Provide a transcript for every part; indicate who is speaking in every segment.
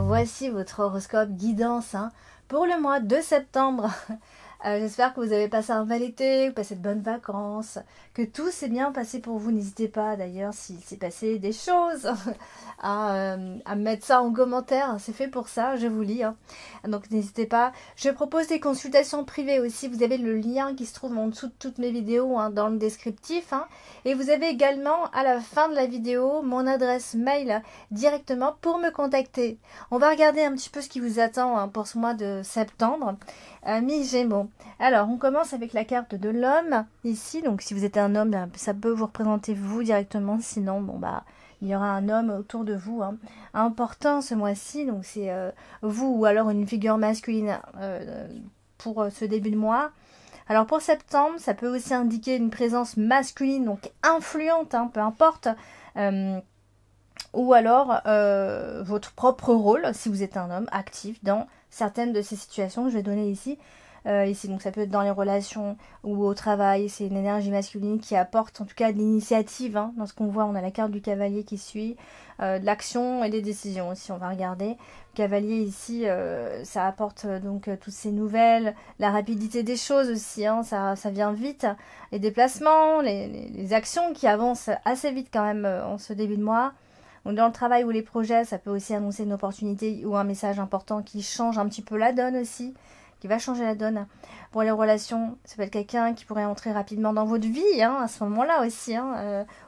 Speaker 1: Voici votre horoscope guidance pour le mois de septembre. J'espère que vous avez passé un bel été, vous passez de bonnes vacances, que tout s'est bien passé pour vous. N'hésitez pas d'ailleurs s'il s'est passé des choses à mettre ça en commentaire. C'est fait pour ça, je vous lis. Donc n'hésitez pas. Je propose des consultations privées aussi. Vous avez le lien qui se trouve en dessous de toutes mes vidéos dans le descriptif. Et vous avez également à la fin de la vidéo mon adresse mail directement pour me contacter. On va regarder un petit peu ce qui vous attend pour ce mois de septembre. Mi-Gémeaux. Alors, on commence avec la carte de l'homme, ici. Donc, si vous êtes un homme, ça peut vous représenter vous directement. Sinon, il y aura un homme autour de vous. Important ce mois-ci. Donc, c'est vous ou alors une figure masculine pour ce début de mois. Alors, pour septembre, ça peut aussi indiquer une présence masculine, donc influente, peu importe. Ou alors, votre propre rôle, si vous êtes un homme actif dans certaines de ces situations que je vais donner ici. Donc ça peut être dans les relations ou au travail. C'est une énergie masculine qui apporte en tout cas de l'initiative. Dans ce qu'on voit, on a la carte du cavalier qui suit. De l'action et des décisions aussi, on va regarder. Le cavalier ici, ça apporte donc toutes ces nouvelles. La rapidité des choses aussi, ça vient vite. Les déplacements, les actions qui avancent assez vite quand même en ce début de mois. Donc dans le travail ou les projets, ça peut aussi annoncer une opportunité ou un message important qui change un petit peu la donne aussi, qui va changer la donne. Pour les relations, ça peut être quelqu'un qui pourrait entrer rapidement dans votre vie à ce moment-là aussi,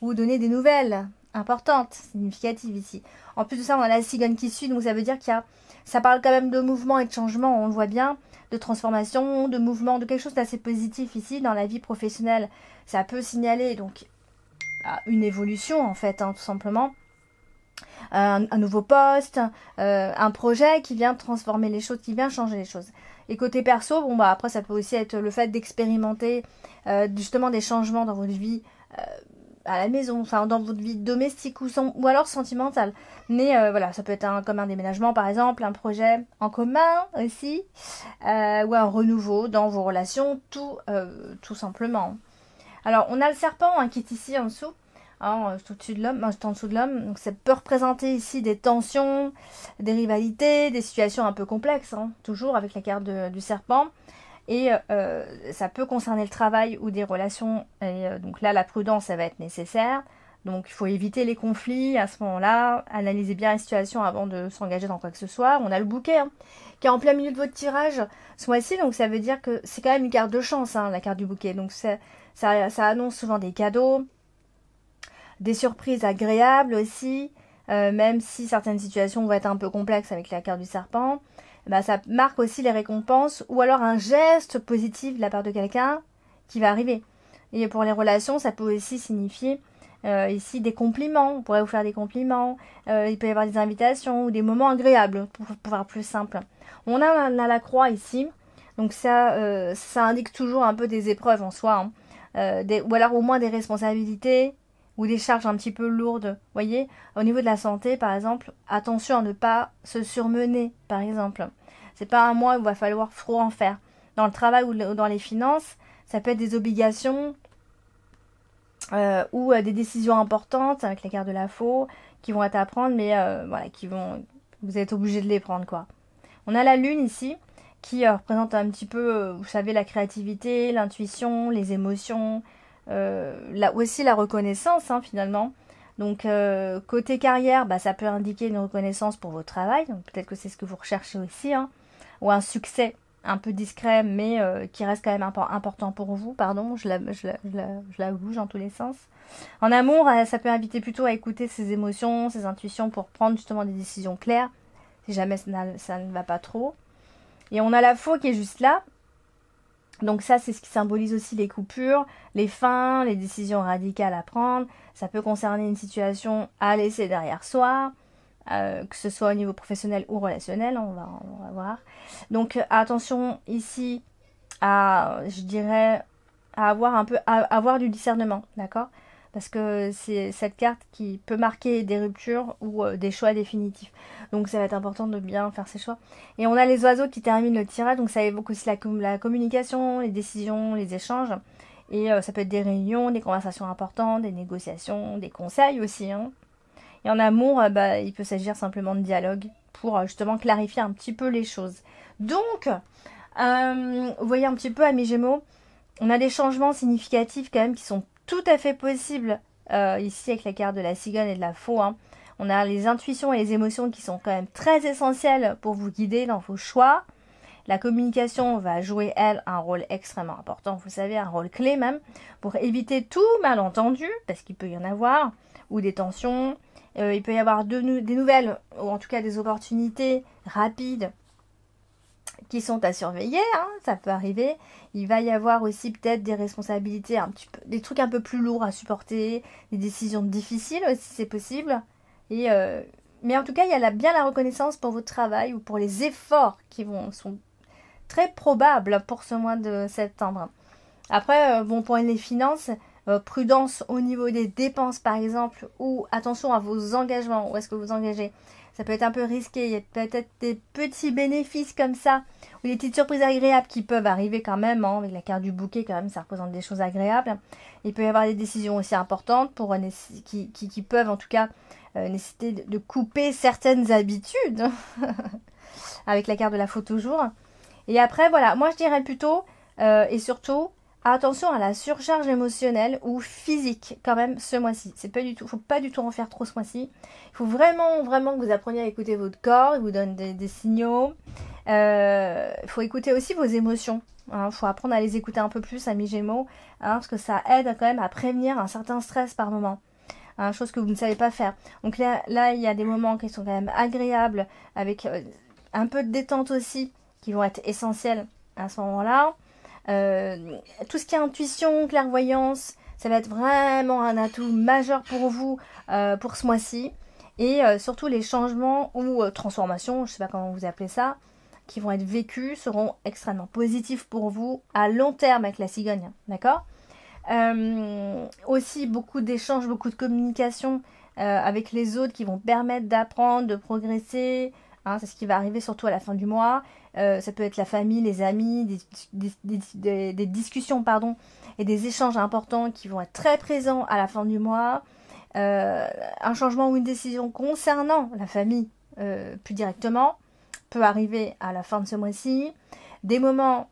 Speaker 1: ou donner des nouvelles importantes, significatives ici. En plus de ça, on a la cigogne qui suit, donc ça veut dire ça parle quand même de mouvement et de changement, on le voit bien, de transformation, de mouvement, de quelque chose d'assez positif ici dans la vie professionnelle. Ça peut signaler donc une évolution en fait, tout simplement. Un nouveau poste, un projet qui vient transformer les choses, qui vient changer les choses. Et côté perso, après ça peut aussi être le fait d'expérimenter justement des changements dans votre vie à la maison, dans votre vie domestique ou alors sentimentale. Mais ça peut être comme un déménagement par exemple, un projet en commun aussi, ou un renouveau dans vos relations, tout simplement. Alors on a le serpent qui est ici en dessous. Au-dessus de l'homme, en dessous de l'homme. Donc ça peut représenter ici des tensions, des rivalités, des situations un peu complexes, toujours avec la carte du serpent. Et ça peut concerner le travail ou des relations. Et donc là, la prudence, ça va être nécessaire. Donc il faut éviter les conflits à ce moment-là. Analysez bien la situation avant de s'engager dans quoi que ce soit. On a le bouquet qui est en plein milieu de votre tirage ce mois-ci. Donc ça veut dire que c'est quand même une carte de chance, la carte du bouquet. Donc ça annonce souvent des cadeaux. Des surprises agréables aussi, même si certaines situations vont être un peu complexes avec la carte du serpent. Ça marque aussi les récompenses ou alors un geste positif de la part de quelqu'un qui va arriver. Et pour les relations, ça peut aussi signifier ici des compliments. On pourrait vous faire des compliments. Il peut y avoir des invitations ou des moments agréables pour pouvoir plus simple. On a la croix ici. Donc ça indique toujours un peu des épreuves en soi. Ou alors au moins des responsabilités ou des charges un petit peu lourdes. Vous voyez, au niveau de la santé, par exemple, attention à ne pas se surmener, par exemple. C'est pas un mois où il va falloir trop en faire. Dans le travail ou dans les finances, ça peut être des obligations ou des décisions importantes avec les cartes de la faux qui vont être à prendre, mais vous êtes obligé de les prendre, quoi. On a la lune ici qui représente un petit peu, vous savez, la créativité, l'intuition, les émotions, aussi la reconnaissance finalement. Donc côté carrière, ça peut indiquer une reconnaissance pour votre travail, donc peut-être que c'est ce que vous recherchez aussi, ou un succès un peu discret mais qui reste quand même important pour vous. Pardon, je la bouge dans tous les sens. En amour, ça peut inviter plutôt à écouter ses émotions, ses intuitions pour prendre justement des décisions claires si jamais ça ne va pas trop. Et on a la faux qui est juste là. Donc ça, c'est ce qui symbolise aussi les coupures, les fins, les décisions radicales à prendre. Ça peut concerner une situation à laisser derrière soi, que ce soit au niveau professionnel ou relationnel, on va voir. Donc attention ici je dirais, à avoir du discernement, d'accord ? Parce que c'est cette carte qui peut marquer des ruptures ou des choix définitifs. Donc ça va être important de bien faire ses choix. Et on a les oiseaux qui terminent le tirage, donc ça évoque aussi la communication, les décisions, les échanges. Et ça peut être des réunions, des conversations importantes, des négociations, des conseils aussi. Et en amour, il peut s'agir simplement de dialogue pour justement clarifier un petit peu les choses. Donc, vous voyez un petit peu, amis Gémeaux, on a des changements significatifs quand même qui sont tout à fait possibles ici avec la carte de la cigogne et de la faux. Hein. On a les intuitions et les émotions qui sont quand même très essentielles pour vous guider dans vos choix. La communication va jouer, elle, un rôle extrêmement important, vous savez, un rôle clé même, pour éviter tout malentendu, parce qu'il peut y en avoir, ou des tensions. Il peut y avoir des nouvelles, ou en tout cas des opportunités rapides qui sont à surveiller, hein, ça peut arriver. Il va y avoir aussi peut-être des responsabilités, un petit peu, des trucs un peu plus lourds à supporter, des décisions difficiles aussi, c'est possible. Mais en tout cas, il y a bien la reconnaissance pour votre travail ou pour les efforts qui sont très probables pour ce mois de septembre. Après, bon, pour les finances, prudence au niveau des dépenses par exemple, ou attention à vos engagements, où est-ce que vous engagez. Ça peut être un peu risqué, il y a peut-être des petits bénéfices comme ça, ou des petites surprises agréables qui peuvent arriver quand même, hein, avec la carte du bouquet quand même, ça représente des choses agréables. Il peut y avoir des décisions aussi importantes qui peuvent en tout cas nécessiter de couper certaines habitudes, avec la carte de la faute toujours. Et après voilà, moi je dirais plutôt, et surtout, attention à la surcharge émotionnelle ou physique quand même ce mois-ci. C'est pas du tout, faut pas du tout en faire trop ce mois-ci. Il faut vraiment que vous appreniez à écouter votre corps, il vous donne des signaux. Il faut écouter aussi vos émotions. Il faut apprendre à les écouter un peu plus, amis Gémeaux, hein, parce que ça aide quand même à prévenir un certain stress par moment. Hein, chose que vous ne savez pas faire. Donc là, il y a des moments qui sont quand même agréables, avec un peu de détente aussi, qui vont être essentiels à ce moment-là. Tout ce qui est intuition, clairvoyance, ça va être vraiment un atout majeur pour vous pour ce mois-ci. Et surtout les changements ou transformations, je ne sais pas comment vous appelez ça, qui vont être vécus seront extrêmement positifs pour vous à long terme avec la cigogne. D'accord ? Aussi beaucoup d'échanges, beaucoup de communication avec les autres qui vont permettre d'apprendre, de progresser. Hein, c'est ce qui va arriver surtout à la fin du mois. Ça peut être la famille, les amis, des discussions pardon, et des échanges importants qui vont être très présents à la fin du mois. Un changement ou une décision concernant la famille plus directement peut arriver à la fin de ce mois-ci. Des moments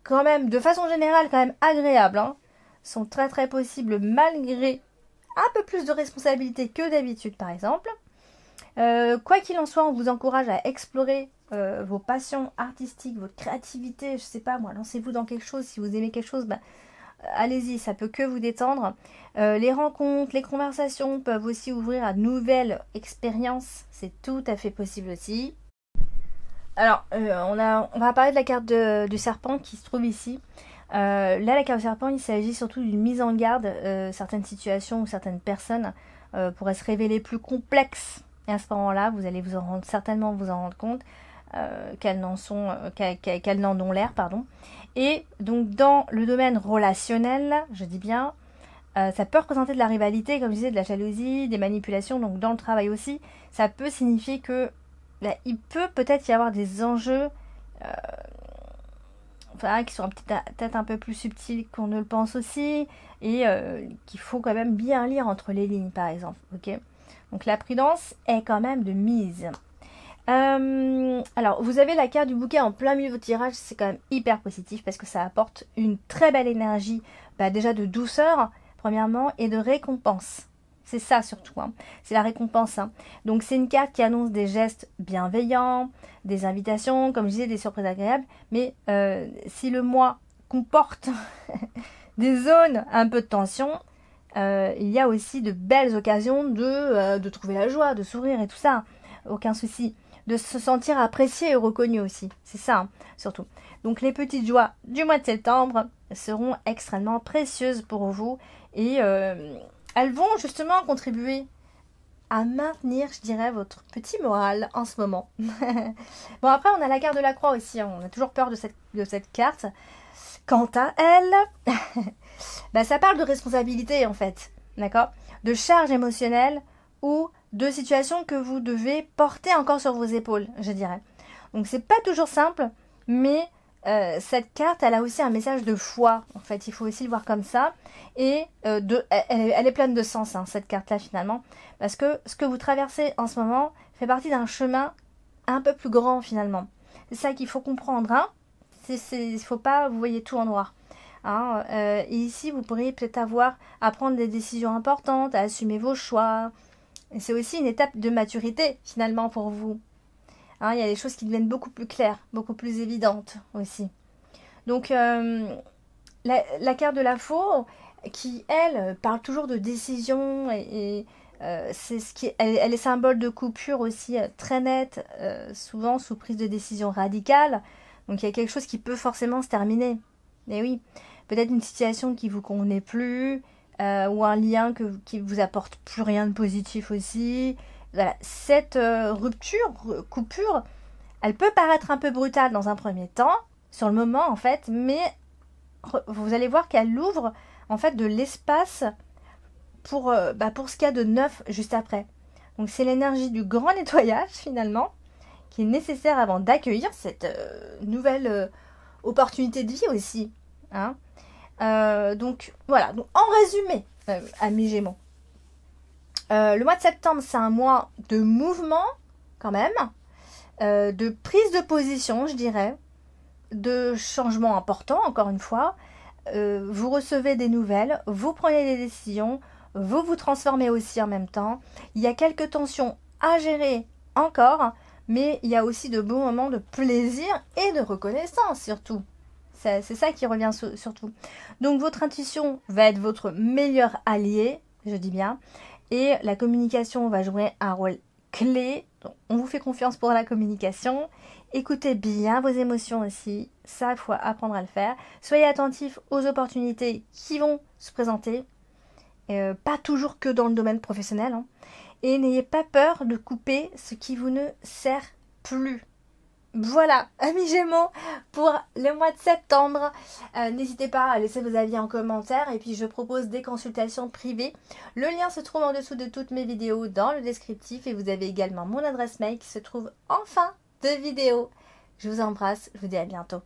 Speaker 1: quand même, de façon générale, quand même agréables, hein, sont très très possibles malgré un peu plus de responsabilité que d'habitude par exemple. Quoi qu'il en soit, on vous encourage à explorer vos passions artistiques, votre créativité, je sais pas moi, lancez-vous dans quelque chose, si vous aimez quelque chose, allez-y, ça peut que vous détendre. Les rencontres, les conversations peuvent aussi ouvrir à de nouvelles expériences, c'est tout à fait possible aussi. Alors, on va parler de la carte du serpent qui se trouve ici. Là, la carte du serpent, il s'agit surtout d'une mise en garde. Certaines situations ou certaines personnes pourraient se révéler plus complexes. Et à ce moment-là, vous allez certainement vous en rendre compte qu'elles n'en ont l'air, pardon. Et donc, dans le domaine relationnel, je dis bien, ça peut représenter de la rivalité, comme je disais, de la jalousie, des manipulations. Donc, dans le travail aussi, ça peut signifier que il peut peut-être y avoir des enjeux qui sont peut-être un peu plus subtils qu'on ne le pense aussi, et qu'il faut quand même bien lire entre les lignes, par exemple. Ok ? Donc la prudence est quand même de mise. Alors, vous avez la carte du bouquet en plein milieu de votre tirage, c'est quand même hyper positif parce que ça apporte une très belle énergie, déjà de douceur, premièrement, et de récompense. C'est ça surtout, hein. C'est la récompense. Hein. Donc c'est une carte qui annonce des gestes bienveillants, des invitations, comme je disais, des surprises agréables. Mais si le mois comporte des zones un peu de tension, il y a aussi de belles occasions de trouver la joie, de sourire et tout ça. Aucun souci. De se sentir apprécié et reconnu aussi. C'est ça, hein, surtout. Donc les petites joies du mois de septembre seront extrêmement précieuses pour vous. Et elles vont justement contribuer à maintenir, je dirais, votre petit moral en ce moment. Bon, après, on a la carte de la croix aussi. Hein. On a toujours peur de cette carte. Quant à elle, ça parle de responsabilité, en fait. D'accord ? De charge émotionnelle ou de situations que vous devez porter encore sur vos épaules, je dirais. Donc, c'est pas toujours simple, mais cette carte, elle a aussi un message de foi. En fait, il faut aussi le voir comme ça. Et elle est pleine de sens, hein, cette carte-là, finalement. Parce que ce que vous traversez en ce moment fait partie d'un chemin un peu plus grand finalement. C'est ça qu'il faut comprendre. Hein. Il ne faut pas, vous voyez tout en noir. Hein. Et ici, vous pourriez peut-être avoir à prendre des décisions importantes, à assumer vos choix. Et c'est aussi une étape de maturité finalement pour vous. Hein, il y a des choses qui deviennent beaucoup plus claires, beaucoup plus évidentes aussi. Donc, la carte de la faux, qui, elle, parle toujours de décision et c'est ce qui, elle est symbole de coupure aussi très nette, souvent sous prise de décision radicale. Donc, il y a quelque chose qui peut forcément se terminer. Et oui, peut-être une situation qui vous convenait plus, ou un lien qui vous apporte plus rien de positif aussi. Voilà, cette coupure, elle peut paraître un peu brutale dans un premier temps, sur le moment en fait, mais vous allez voir qu'elle ouvre en fait de l'espace pour ce qu'il y a de neuf juste après. Donc c'est l'énergie du grand nettoyage finalement, qui est nécessaire avant d'accueillir cette nouvelle opportunité de vie aussi. Hein. Donc voilà, donc, en résumé, amis Gémeaux, le mois de septembre, c'est un mois de mouvement quand même, de prise de position, je dirais, de changements importants, encore une fois. Vous recevez des nouvelles, vous prenez des décisions, vous vous transformez aussi en même temps. Il y a quelques tensions à gérer encore, mais il y a aussi de beaux moments de plaisir et de reconnaissance surtout. C'est ça qui revient surtout. Donc votre intuition va être votre meilleur allié, je dis bien, et la communication va jouer un rôle clé. Donc, on vous fait confiance pour la communication. Écoutez bien vos émotions aussi, ça il faut apprendre à le faire. Soyez attentifs aux opportunités qui vont se présenter, pas toujours que dans le domaine professionnel. Hein. Et n'ayez pas peur de couper ce qui vous ne sert plus. Voilà, amis Gémeaux, pour le mois de septembre. N'hésitez pas à laisser vos avis en commentaire et puis je propose des consultations privées. Le lien se trouve en dessous de toutes mes vidéos dans le descriptif et vous avez également mon adresse mail qui se trouve en fin de vidéo. Je vous embrasse, je vous dis à bientôt.